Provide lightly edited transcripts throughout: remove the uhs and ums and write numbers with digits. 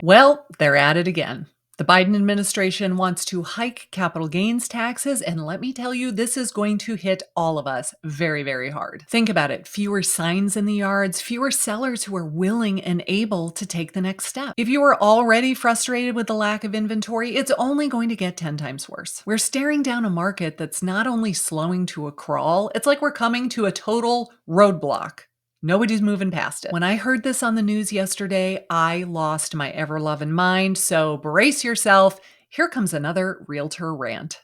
Well, they're at it again. The Biden administration wants to hike capital gains taxes, and let me tell you, this is going to hit all of us very, very hard. Think about it. Fewer signs in the yards, fewer sellers who are willing and able to take the next step. If you were already frustrated with the lack of inventory, it's only going to get 10 times worse. We're staring down a market that's not only slowing to a crawl, it's like we're coming to a total roadblock. Nobody's moving past it. When I heard this on the news yesterday, I lost my ever-loving mind, so brace yourself. Here comes another realtor rant.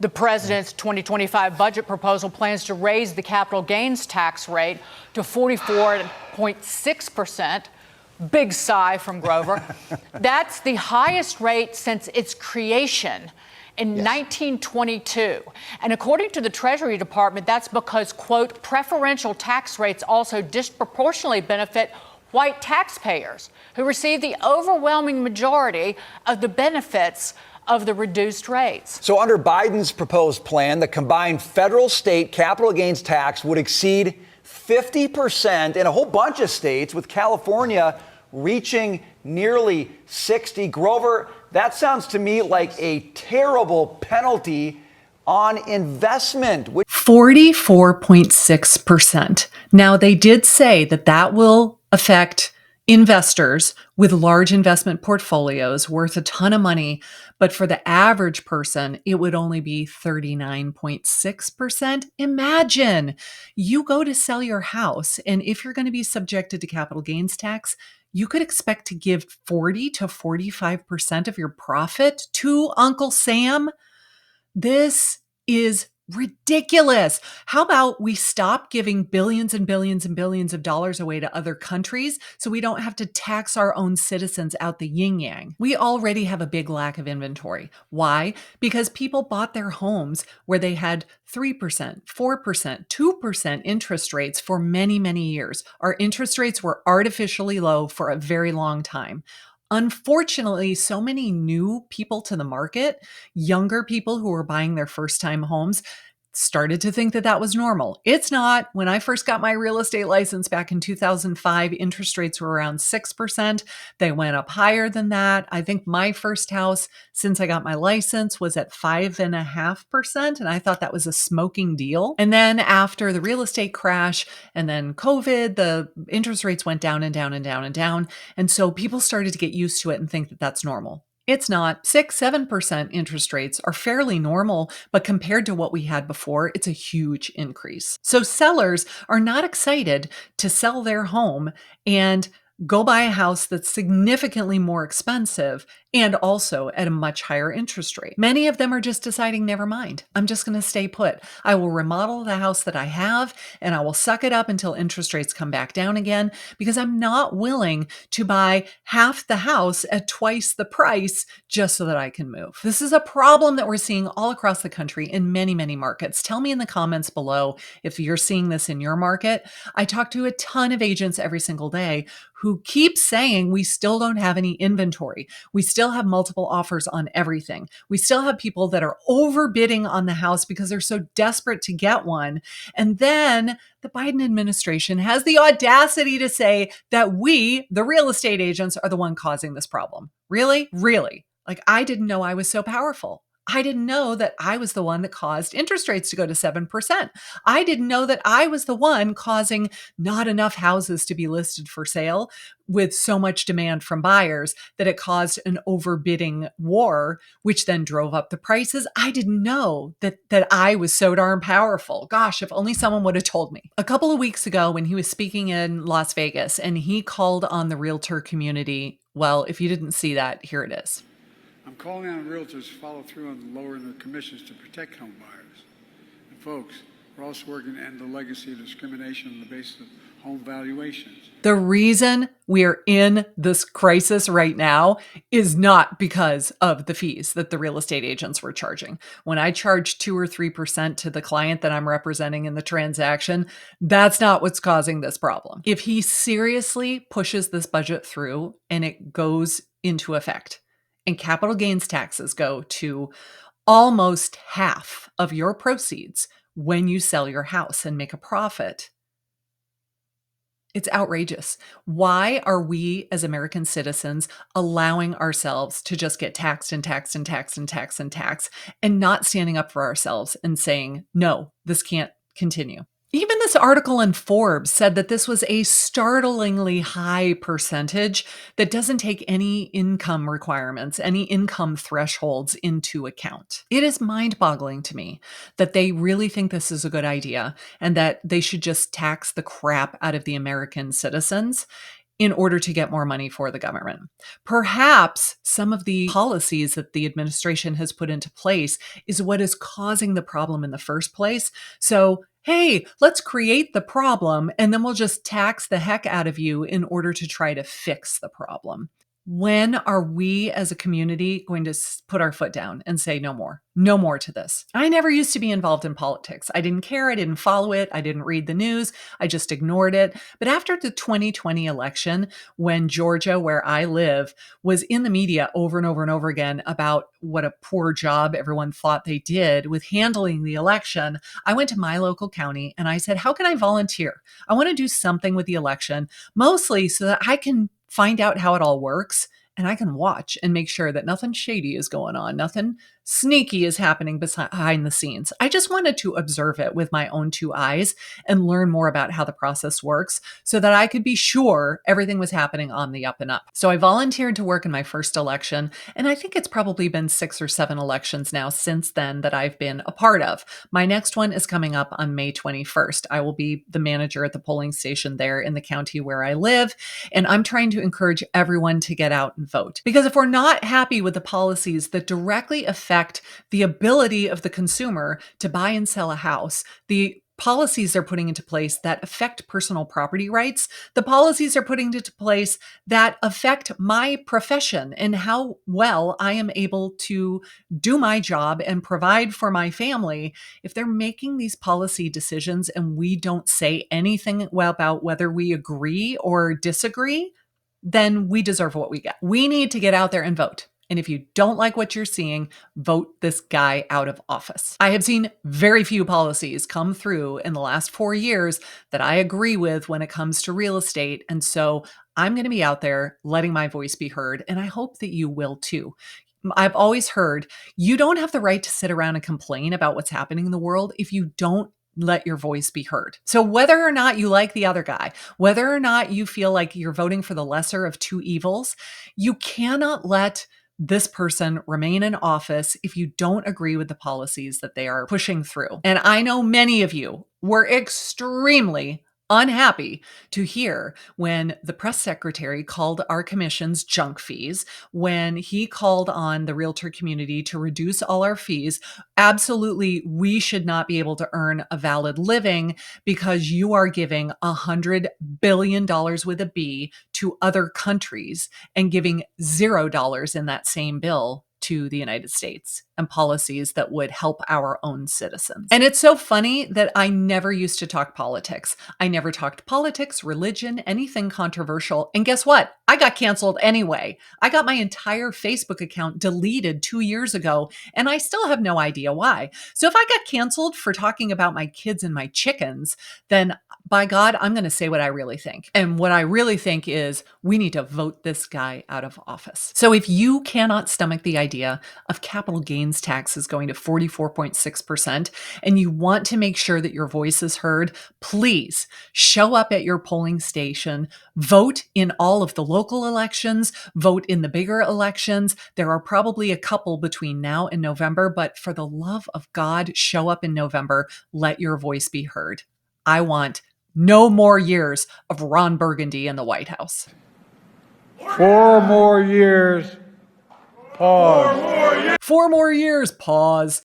The president's 2025 budget proposal plans to raise the capital gains tax rate to 44.6%. Big sigh from Grover. That's the highest rate since its creation in 1922. And according to the Treasury Department, that's because, quote, preferential tax rates also disproportionately benefit white taxpayers who receive the overwhelming majority of the benefits of the reduced rates. So under Biden's proposed plan, the combined federal state capital gains tax would exceed 50% in a whole bunch of states, with California reaching nearly 60. Grover, that sounds to me like a terrible penalty on investment. 44.6%. Now, they did say that that will affect investors with large investment portfolios worth a ton of money, but for the average person, it would only be 39.6%. Imagine you go to sell your house, and if you're going to be subjected to capital gains tax, you could expect to give 40 to 45% of your profit to Uncle Sam. This is ridiculous. How about we stop giving billions and billions and billions of dollars away to other countries so we don't have to tax our own citizens out the yin yang? We already have a big lack of inventory. Why? Because people bought their homes where they had 3%, 4%, 2% interest rates for many, many years. Our interest rates were artificially low for a very long time. Unfortunately, so many new people to the market, younger people who were buying their first time homes, started to think that that was normal. It's not. When I first got my real estate license back in 2005, interest rates were around 6%. They went up higher than that. I think my first house since I got my license was at 5.5%. And I thought that was a smoking deal. And then after the real estate crash and then COVID, the interest rates went down and down and down and down. And so people started to get used to it and think that that's normal. It's not. 6-7% interest rates are fairly normal, but compared to what we had before, it's a huge increase. So sellers are not excited to sell their home and go buy a house that's significantly more expensive and also at a much higher interest rate. Many of them are just deciding, never mind, I'm just going to stay put. I will remodel the house that I have and I will suck it up until interest rates come back down again, because I'm not willing to buy half the house at twice the price just so that I can move. This is a problem that we're seeing all across the country in many, many markets. Tell me in the comments below if you're seeing this in your market. I talk to a ton of agents every single day who keep saying we still don't have any inventory. We still have multiple offers on everything. We still have people that are overbidding on the house because they're so desperate to get one. And then the Biden administration has the audacity to say that we, the real estate agents, are the one causing this problem. Really? Really? Like, I didn't know I was so powerful. I didn't know that I was the one that caused interest rates to go to 7%. I didn't know that I was the one causing not enough houses to be listed for sale with so much demand from buyers that it caused an overbidding war, which then drove up the prices. I didn't know that I was so darn powerful. Gosh, if only someone would have told me. A couple of weeks ago when he was speaking in Las Vegas and he called on the realtor community, well, if you didn't see that, here it is. I'm calling on realtors to follow through on lowering their commissions to protect home buyers. And folks, we're also working to end the legacy of discrimination on the basis of home valuations. The reason we are in this crisis right now is not because of the fees that the real estate agents were charging. When I charge 2 or 3% to the client that I'm representing in the transaction, that's not what's causing this problem. If he seriously pushes this budget through and it goes into effect, and capital gains taxes go to almost half of your proceeds when you sell your house and make a profit, It's outrageous. Why are we as American citizens allowing ourselves to just get taxed and taxed and taxed and taxed and taxed and not standing up for ourselves and saying, no, this can't continue? Even this article in Forbes said that this was a startlingly high percentage that doesn't take any income requirements, any income thresholds into account. It is mind-boggling to me that they really think this is a good idea and that they should just tax the crap out of the American citizens in order to get more money for the government. Perhaps some of the policies that the administration has put into place is what is causing the problem in the first place. So, hey, let's create the problem and then we'll just tax the heck out of you in order to try to fix the problem. When are we as a community going to put our foot down and say no more? No more to this. I never used to be involved in politics. I didn't care. I didn't follow it. I didn't read the news. I just ignored it. But after the 2020 election, when Georgia, where I live, was in the media over and over and over again about what a poor job everyone thought they did with handling the election, I went to my local county and I said, how can I volunteer? I want to do something with the election, mostly so that I can find out how it all works and I can watch and make sure that nothing shady is going on, nothing sneaky is happening behind the scenes. I just wanted to observe it with my own two eyes and learn more about how the process works so that I could be sure everything was happening on the up and up. So I volunteered to work in my first election, and I think it's probably been 6 or 7 elections now since then that I've been a part of. My next one is coming up on May 21st. I will be the manager at the polling station there in the county where I live, and I'm trying to encourage everyone to get out and vote. Because if we're not happy with the policies that directly affect the ability of the consumer to buy and sell a house, the policies they're putting into place that affect personal property rights, the policies they're putting into place that affect my profession and how well I am able to do my job and provide for my family, if they're making these policy decisions and we don't say anything about whether we agree or disagree, then we deserve what we get. We need to get out there and vote. And if you don't like what you're seeing, vote this guy out of office. I have seen very few policies come through in the last 4 years that I agree with when it comes to real estate. And so I'm going to be out there letting my voice be heard. And I hope that you will too. I've always heard you don't have the right to sit around and complain about what's happening in the world if you don't let your voice be heard. So whether or not you like the other guy, whether or not you feel like you're voting for the lesser of two evils, you cannot let this person remain in office if you don't agree with the policies that they are pushing through. And I know many of you were extremely unhappy to hear when the press secretary called our commissions junk fees, when he called on the realtor community to reduce all our fees. Absolutely, we should not be able to earn a valid living because you are giving $100 billion with a B to other countries and giving $0 in that same bill to the United States and policies that would help our own citizens. And it's so funny that I never used to talk politics. I never talked politics, religion, anything controversial. And guess what? I got canceled anyway. I got my entire Facebook account deleted 2 years ago, and I still have no idea why. So if I got canceled for talking about my kids and my chickens, then by God, I'm going to say what I really think. And what I really think is we need to vote this guy out of office. So if you cannot stomach the idea of capital gains taxes going to 44.6% and you want to make sure that your voice is heard, please show up at your polling station, vote in all of the local elections, vote in the bigger elections. There are probably a couple between now and November, but for the love of God, show up in November. Let your voice be heard. I want no more years of Ron Burgundy in the White House. 4 more years. Pause. 4 more years. Pause.